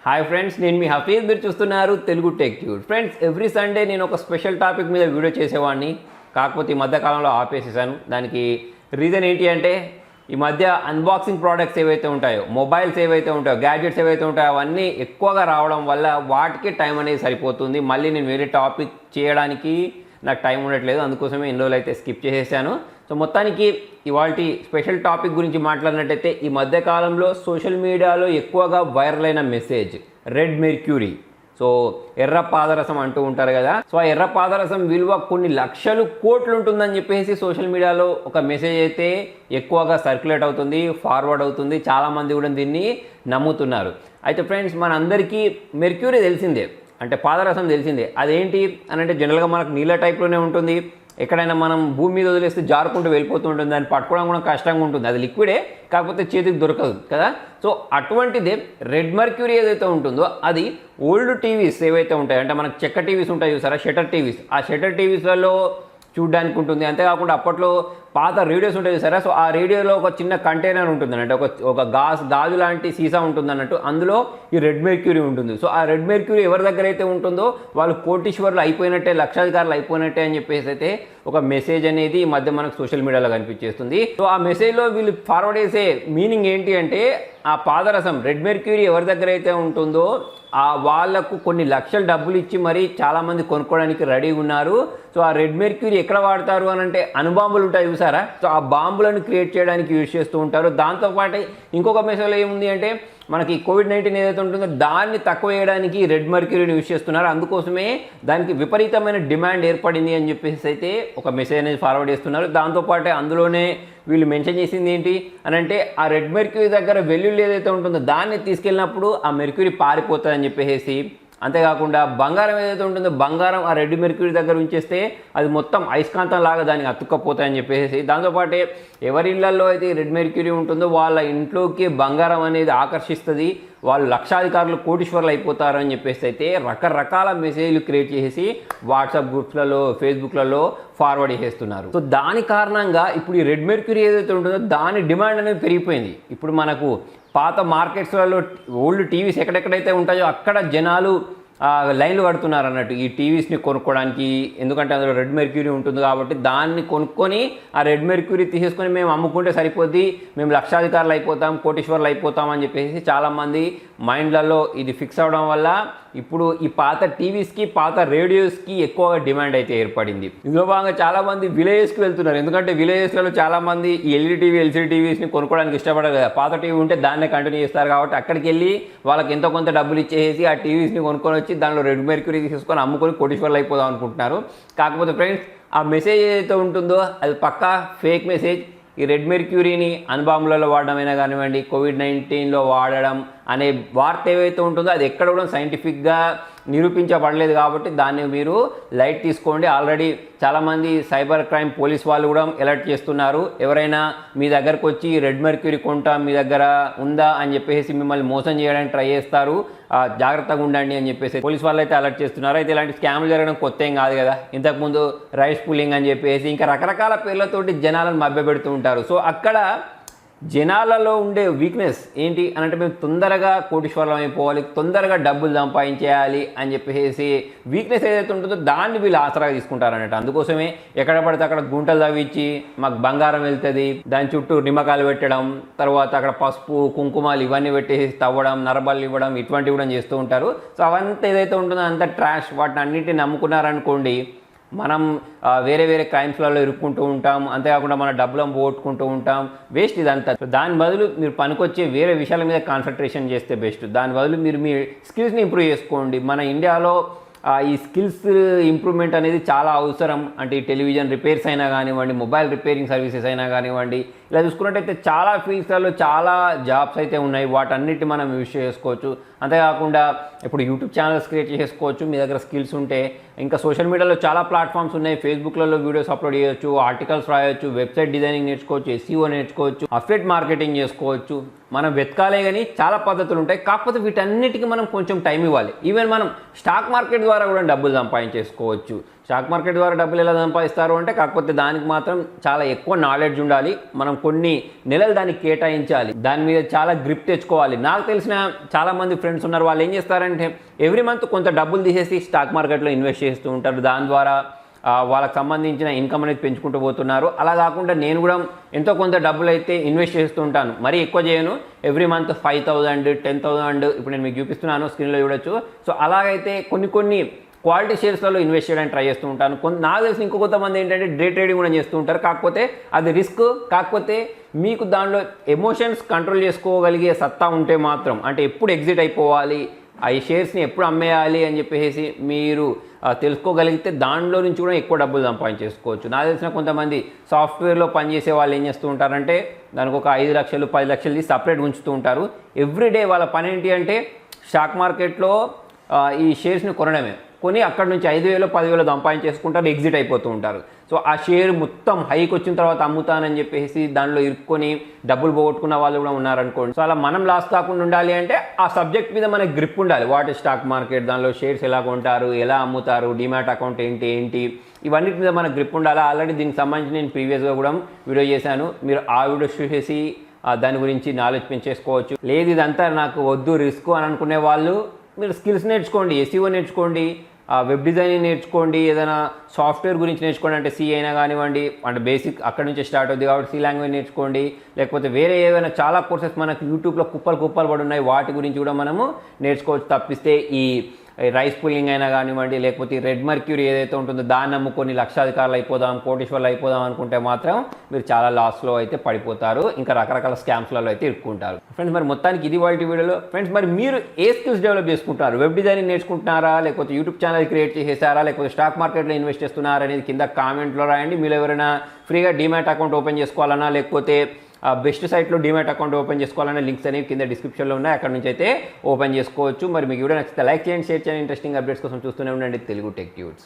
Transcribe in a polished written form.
Hi friends, నేను మీ హఫీజ్. మీరు చూస్తున్నారు Telugu tech tube. Friends, every Sunday నేను ఒక స్పెషల్ టాపిక్ మీద వీడియో చేసేవాడిని. కాకపోతే ఈ మధ్యకాలంలో ఆపేసేసాను. దానికి రీజన్ ఏంటి అంటే, ఈ మధ్య అన్బాక్సింగ్ ప్రోడక్ట్స్ ఏవైతే ఉంటాయో, మొబైల్స్ ఏవైతే ఉంటాయో, గ్యాడ్జెట్స్ ఏవైతే ఉంటాయో అవన్నీ ఎక్కువగా రావడం వల్ల వాటికి టైం అనేది సరిపోతుంది. మళ్ళీ నేను వేరే టాపిక్ చేయడానికి నాకు టైం ఉండట్లేదు. అందుకోసమే ఎన్ని రోజులు అయితే స్కిప్ చేసేసాను. సో మొత్తానికి ఇవాల్టి స్పెషల్ టాపిక్ గురించి మాట్లాడినట్టయితే, ఈ మధ్యకాలంలో సోషల్ మీడియాలో ఎక్కువగా వైరల్ అయిన మెసేజ్ రెడ్ మెర్క్యూరీ. సో ఎర్ర పాదరసం అంటూ ఉంటారు కదా. సో ఆ ఎర్ర పాదరసం విలువ కొన్ని లక్షలు కోట్లు ఉంటుందని చెప్పేసి సోషల్ మీడియాలో ఒక మెసేజ్ అయితే ఎక్కువగా సర్క్యులేట్ అవుతుంది, ఫార్వర్డ్ అవుతుంది. చాలామంది కూడా దీన్ని నమ్ముతున్నారు. అయితే ఫ్రెండ్స్, మనందరికీ మెర్క్యూరీ తెలిసిందే, అంటే పాదరసం తెలిసిందే. అదేంటి అని అంటే, జనరల్గా మనకు నీళ్ళ టైప్లోనే ఉంటుంది. ఎక్కడైనా మనం భూమి మీద వదిలేస్తే జారుకుంటూ వెళ్ళిపోతూ ఉంటుంది. దాన్ని పట్టుకోవడం కూడా కష్టంగా ఉంటుంది. అది లిక్విడే, కాకపోతే చేతికి దొరకదు కదా. సో అటువంటిదే రెడ్ మెర్క్యూరీ ఏదైతే ఉంటుందో అది ఓల్డ్ టీవీస్ ఏవైతే ఉంటాయో, అంటే మనకు చెక్క టీవీస్ ఉంటాయి చూసారా, షటర్ టీవీస్. ఆ షటర్ టీవీస్లలో చూడ్డానికి ఉంటుంది. అంతేకాకుండా అప్పట్లో పాత రేడియోస్ ఉంటాయి సరే. సో ఆ రేడియోలో ఒక చిన్న కంటైనర్ ఉంటుంది అన్నట్టు, ఒక గాజు లాంటి సీసా ఉంటుంది అన్నట్టు. అందులో ఈ రెడ్ మెర్క్యూరీ ఉంటుంది. సో ఆ రెడ్ మెర్క్యూరీ ఎవరి దగ్గర అయితే ఉంటుందో వాళ్ళు కోటీశ్వర్లు అయిపోయినట్టే, లక్షాధికారులు అయిపోయినట్టే అని చెప్పేసి అయితే ఒక మెసేజ్ అనేది ఈ మధ్య మనకు సోషల్ మీడియాలో కనిపించేస్తుంది. సో ఆ మెసేజ్లో వీళ్ళు ఫార్వర్డ్ చేసే మీనింగ్ ఏంటి అంటే, ఆ పాదరసం రెడ్ మెర్క్యూరీ ఎవరి దగ్గర అయితే ఉంటుందో ఆ వాళ్లకు కొన్ని లక్షలు డబ్బులు ఇచ్చి మరీ చాలామంది కొనుక్కోవడానికి రెడీ ఉన్నారు. సో ఆ రెడ్ మెర్క్యూరీ ఎక్కడ వాడతారు అని అంటే, అణుబాంబులు ఉంటాయి చూసారా. సో ఆ బాంబులను క్రియేట్ చేయడానికి యూజ్ చేస్తూ ఉంటారు. దాంతోపాటు ఇంకొక మెసేజ్లో ఏముంది అంటే, మనకి కోవిడ్-19 ఏదైతే ఉంటుందో దాన్ని తక్కువ చేయడానికి రెడ్ మెర్క్యూరీని యూజ్ చేస్తున్నారు. అందుకోసమే దానికి విపరీతమైన డిమాండ్ ఏర్పడింది అని చెప్పేసి అయితే ఒక మెసేజ్ అనేది ఫార్వర్డ్ చేస్తున్నారు. దాంతోపాటు అందులోనే వీళ్ళు మెన్షన్ చేసింది ఏంటి అని అంటే, ఆ రెడ్ మెర్క్యూరీ దగ్గర వెల్లుల్లి ఏదైతే ఉంటుందో దాన్ని తీసుకెళ్ళినప్పుడు ఆ మెర్క్యూరీ పారిపోతుంది అని చెప్పేసి. అంతేకాకుండా బంగారం ఏదైతే ఉంటుందో బంగారం ఆ రెడ్ మెర్క్యూరీ దగ్గర ఉంచేస్తే అది మొత్తం అయస్కాంతం లాగా దానికి అతుక్కపోతాయని చెప్పేసి. దాంతోపాటే ఎవరి ఇళ్లలో అయితే రెడ్ మెర్క్యూరీ ఉంటుందో వాళ్ళ ఇంట్లోకి బంగారం అనేది ఆకర్షిస్తుంది, వాళ్ళు లక్షాధికారులు కోటీశ్వర్లు అయిపోతారు అని చెప్పేసి అయితే రకరకాల మెసేజ్లు క్రియేట్ చేసి వాట్సాప్ గ్రూప్స్లలో, ఫేస్బుక్లలో ఫార్వర్డ్ చేస్తున్నారు. సో దాని కారణంగా ఇప్పుడు ఈ రెడ్ మెర్క్యూరీ ఏదైతే ఉంటుందో దాని డిమాండ్ అనేది పెరిగిపోయింది. ఇప్పుడు మనకు పాత మార్కెట్స్లలో ఓల్డ్ టీవీస్ ఎక్కడెక్కడైతే ఉంటాయో అక్కడ జనాలు లైన్లు కడుతున్నారు అన్నట్టు ఈ టీవీస్ని కొనుక్కోవడానికి. ఎందుకంటే అందులో రెడ్ మెర్క్యూరీ ఉంటుంది కాబట్టి దాన్ని కొనుక్కొని ఆ రెడ్ మెర్క్యూరీ తీసేసుకొని మేము అమ్ముకుంటే సరిపోద్ది, మేము లక్షాధికారులు అయిపోతాం, కోటీశ్వర్లు అయిపోతాం అని చెప్పేసి చాలామంది మైండ్లలో ఇది ఫిక్స్ అవ్వడం వల్ల ఇప్పుడు ఈ పాత టీవీస్కి, పాత రేడియోస్కి ఎక్కువగా డిమాండ్ అయితే ఏర్పడింది. ఇందులో భాగంగా చాలామంది విలేజెస్కి వెళ్తున్నారు. ఎందుకంటే విలేజెస్లలో చాలామంది ఈ ఎల్ఈడి టీవీ, ఎల్సీడీ టీవీస్ని కొనుక్కోవడానికి ఇష్టపడరు కదా. పాత టీవీ ఉంటే దాన్నే కంటిన్యూ చేస్తారు కాబట్టి అక్కడికి వెళ్ళి వాళ్ళకి ఎంతో కొంత డబ్బులు ఇచ్చేసి ఆ టీవీస్ని కొనుక్కొని వచ్చి దానిలో రెడ్ మెర్క్యూరీ తీసుకొని అమ్ముకొని కోటీశ్వర్లు అయిపోదాం అనుకుంటున్నారు. కాకపోతే ఫ్రెండ్స్, ఆ మెసేజ్ ఏదైతే ఉంటుందో అది పక్కా ఫేక్ మెసేజ్. ఈ రెడ్ మెర్క్యూరీని అణుబాంబులలో వాడడమైనా కానివ్వండి, కోవిడ్-19లో వాడడం అనే వార్త ఏవైతే ఉంటుందో అది ఎక్కడ కూడా సైంటిఫిక్గా నిరూపించబడలేదు కాబట్టి దాన్ని మీరు లైట్ తీసుకోండి. ఆల్రెడీ చాలామంది సైబర్ క్రైమ్ పోలీస్ వాళ్ళు కూడా అలర్ట్ చేస్తున్నారు. ఎవరైనా మీ దగ్గరకు వచ్చి రెడ్ మెర్క్యూరీ కొంటా, మీ దగ్గర ఉందా అని చెప్పేసి మిమ్మల్ని మోసం చేయడానికి ట్రై చేస్తారు, జాగ్రత్తగా ఉండండి అని చెప్పేసి పోలీస్ వాళ్ళు అయితే అలర్ట్ చేస్తున్నారు. అయితే ఇలాంటి స్కామ్లు జరగడం కొత్త ఏం కాదు కదా. ఇంతకుముందు రైస్ పుల్లింగ్ అని చెప్పేసి ఇంకా రకరకాల పేర్లతోటి జనాలను మభ్యపెడుతూ ఉంటారు. సో అక్కడ జనాలలో ఉండే వీక్నెస్ ఏంటి అని అంటే, మేము తొందరగా కోటీశ్వరం అయిపోవాలి, తొందరగా డబ్బులు సంపాదించేయాలి అని చెప్పేసి వీక్నెస్ ఏదైతే ఉంటుందో దాన్ని వీళ్ళు ఆసరాగా తీసుకుంటారు అన్నట్టు. అందుకోసమే ఎక్కడ పడితే అక్కడ గుంటలు తవ్వించి మాకు బంగారం వెళ్తుంది, దాని చుట్టూ నిమ్మకాయలు పెట్టడం, తర్వాత అక్కడ పసుపు, కుంకుమాలు ఇవన్నీ పెట్టేసి తవ్వడం, నరబళ్ళు ఇవ్వడం, ఇటువంటివి కూడా చేస్తూ ఉంటారు. సో అవంతా ఏదైతే ఉంటుందో అంత ట్రాష్. వాటిని అన్నింటినీ నమ్ముకున్నారనుకోండి, మనం వేరే వేరే క్రైమ్స్లలో ఇరుక్కుంటూ ఉంటాం. అంతేకాకుండా మన డబ్బులను పోగొట్టుకుంటూ ఉంటాం. వేస్ట్ ఇదంతా. దాని బదులు మీరు పనికొచ్చే వేరే విషయాల మీద కాన్సన్ట్రేషన్ చేస్తే బెస్ట్. దాని బదులు మీరు మీ స్కిల్స్ని ఇంప్రూవ్ చేసుకోండి. మన ఇండియాలో ఈ స్కిల్స్ ఇంప్రూవ్మెంట్ అనేది చాలా అవసరం. అంటే ఈ టెలివిజన్ రిపేర్స్ అయినా కానివ్వండి, మొబైల్ రిపేరింగ్ సర్వీసెస్ అయినా కానివ్వండి, ఇలా చూసుకున్నట్టయితే చాలా ఫీల్డ్స్లలో చాలా జాబ్స్ అయితే ఉన్నాయి. వాటన్నిటి మనం యూజ్ చేసుకోవచ్చు. అంతేకాకుండా ఇప్పుడు యూట్యూబ్ ఛానల్స్ క్రియేట్ చేసుకోవచ్చు మీ దగ్గర స్కిల్స్ ఉంటే. ఇంకా సోషల్ మీడియాలో చాలా ప్లాట్ఫామ్స్ ఉన్నాయి. ఫేస్బుక్లలో వీడియోస్ అప్లోడ్ చేయొచ్చు, ఆర్టికల్స్ రాయొచ్చు, వెబ్సైట్ డిజైనింగ్ నేర్చుకోవచ్చు, ఎస్ఈఓ నేర్చుకోవచ్చు, అఫిలియేట్ మార్కెటింగ్ చేసుకోవచ్చు. మనం వెతకాలే కానీ చాలా పద్ధతులు ఉంటాయి. కాకపోతే వీటన్నిటికీ మనం కొంచెం టైం ఇవ్వాలి. ఈవెన్ మనం స్టాక్ మార్కెట్ ద్వారా కూడా డబ్బులు సంపాదించేసుకోవచ్చు. స్టాక్ మార్కెట్ ద్వారా డబ్బులు ఎలా సంపాదిస్తారు అంటే, కాకపోతే దానికి మాత్రం చాలా ఎక్కువ నాలెడ్జ్ ఉండాలి. మనం మనం కొన్ని నెలలు దానికి కేటాయించాలి, దాని మీద చాలా గ్రిప్ తెచ్చుకోవాలి. నాకు తెలిసిన చాలామంది ఫ్రెండ్స్ ఉన్నారు, వాళ్ళు ఏం చేస్తారంటే ఎవ్రీ మంత్ కొంత డబ్బులు తీసేసి స్టాక్ మార్కెట్లో ఇన్వెస్ట్ చేస్తూ ఉంటారు. దాని ద్వారా వాళ్ళకి సంబంధించిన ఇన్కమ్ అనేది పెంచుకుంటూ పోతున్నారు. అలా కాకుండా నేను కూడా ఎంతో కొంత డబ్బులు అయితే ఇన్వెస్ట్ చేస్తూ ఉంటాను, మరీ ఎక్కువ చేయను. ఎవ్రీ మంత్ 5,000 10,000 ఇప్పుడు నేను మీకు చూపిస్తున్నాను, స్క్రీన్లో చూడొచ్చు. సో అలాగైతే కొన్ని క్వాలిటీ షేర్స్లలో ఇన్వెస్ట్ చేయడానికి ట్రై చేస్తూ ఉంటాను. నాకు తెలిసి ఇంకో కొంతమంది ఏంటంటే డే ట్రేడింగ్ కూడా చేస్తూ ఉంటారు, కాకపోతే అది రిస్క్. కాకపోతే మీకు దానిలో ఎమోషన్స్ కంట్రోల్ చేసుకోగలిగే సత్తా ఉంటే మాత్రం, అంటే ఎప్పుడు ఎగ్జిట్ అయిపోవాలి, ఈ షేర్స్ని ఎప్పుడు అమ్మేయాలి అని చెప్పేసి మీరు తెలుసుకోగలిగితే దానిలో నుంచి కూడా ఎక్కువ డబ్బులు సంపాదించేసుకోవచ్చు. నాకు తెలిసిన కొంతమంది సాఫ్ట్వేర్లో పనిచేసే వాళ్ళు ఏం చేస్తూ ఉంటారంటే దానికి ఒక 5 లక్షలు 10 లక్షలు తీసి సపరేట్ ఉంచుతూ ఉంటారు. ఎవ్రీడే వాళ్ళ పని ఏంటి అంటే స్టాక్ మార్కెట్లో ఈ షేర్స్ని కొనడమే, కొని అక్కడ నుంచి 5,000 10,000 సంపాదించేసుకుంటారు, ఎగ్జిట్ అయిపోతూ ఉంటారు. సో ఆ షేర్ మొత్తం హైకి వచ్చిన తర్వాత అమ్ముతానని చెప్పేసి దానిలో ఇరుక్కొని డబ్బులు పోగొట్టుకున్న వాళ్ళు కూడా ఉన్నారనుకోండి. సో అలా మనం లాస్ కాకుండా ఉండాలి అంటే ఆ సబ్జెక్ట్ మీద మనకి గ్రిప్ ఉండాలి. వాట్ ఇస్ స్టాక్ మార్కెట్, దానిలో షేర్స్ ఎలా కొంటారు, ఎలా అమ్ముతారు, డిమాట్ అకౌంట్ ఏంటి ఇవన్నిటి మీద మనకు గ్రిప్ ఉండాలి. ఆల్రెడీ దీనికి సంబంధించి నేను ప్రీవియస్గా కూడా వీడియో చేశాను, మీరు ఆ వీడియోస్ చూసేసి దాని గురించి నాలెడ్జ్ పెంచేసుకోవచ్చు. లేదు ఇదంతా నాకు వద్దు రిస్క్ అని అనుకునే వాళ్ళు మీరు స్కిల్స్ నేర్చుకోండి, ఎస్ఈఓ నేర్చుకోండి, వెబ్ డిజైనింగ్ నేర్చుకోండి, ఏదైనా సాఫ్ట్వేర్ గురించి నేర్చుకోండి, అంటే సి అయినా కానివ్వండి, అంటే బేసిక్ అక్కడ నుంచి స్టార్ట్ అవుతుంది కాబట్టి సి లాంగ్వేజ్ నేర్చుకోండి. లేకపోతే వేరే ఏవైనా చాలా కోర్సెస్ మనకి యూట్యూబ్లో కుప్పలు పడి ఉన్నాయి, వాటి గురించి కూడా మనము నేర్చుకోవచ్చు. తప్పిస్తే ఈ రైస్ పుల్లింగ్ అయినా కానివ్వండి, లేకపోతే రెడ్ మర్క్యూరీ ఏదైతే ఉంటుందో దాన్ని నమ్ముకొని లక్షాధికారులు అయిపోదాం, కోటీశ్వర్లు అయిపోదాం అనుకుంటే మాత్రం మీరు చాలా లాస్లో అయితే పడిపోతారు, ఇంకా రకరకాల స్కామ్స్లలో అయితే ఇరుక్కుంటారు. ఫ్రెండ్స్ మరి మొత్తానికి ఇది వాళ్ళ వీడియోలో. ఫ్రెండ్స్ మరి మీరు ఏ స్కిల్స్ డెవలప్ చేసుకుంటారు? వెబ్ డిజైనింగ్ నేర్చుకుంటున్నారా, లేకపోతే యూట్యూబ్ ఛానల్ క్రియేట్ చేసేసారా, లేకపోతే స్టాక్ మార్కెట్లో ఇన్వెస్ట్ చేస్తున్నారా అనేది కింద కామెంట్లో రాయండి. మీరు ఎవరైనా ఫ్రీగా డిమాట్ అకౌంట్ ఓపెన్ చేసుకోవాలన్నా, లేకపోతే బెస్ట్ సైట్లో డిమాట్ అకౌంట్ ఓపెన్ చేసుకోవాలనే లింక్స్ అనేవి కింద డిస్క్రిప్షన్లో ఉన్నాయి, అక్కడ నుంచి అయితే ఓపెన్ చేసుకోవచ్చు. మరి మీకు వీడియో నచ్చితే లైక్ చేయండి, షేర్ చేయండి. ఇంట్రెస్టింగ్ అప్డేట్స్ కోసం చూస్తూనే ఉండండి తెలుగు టెక్ ట్యూట్స్.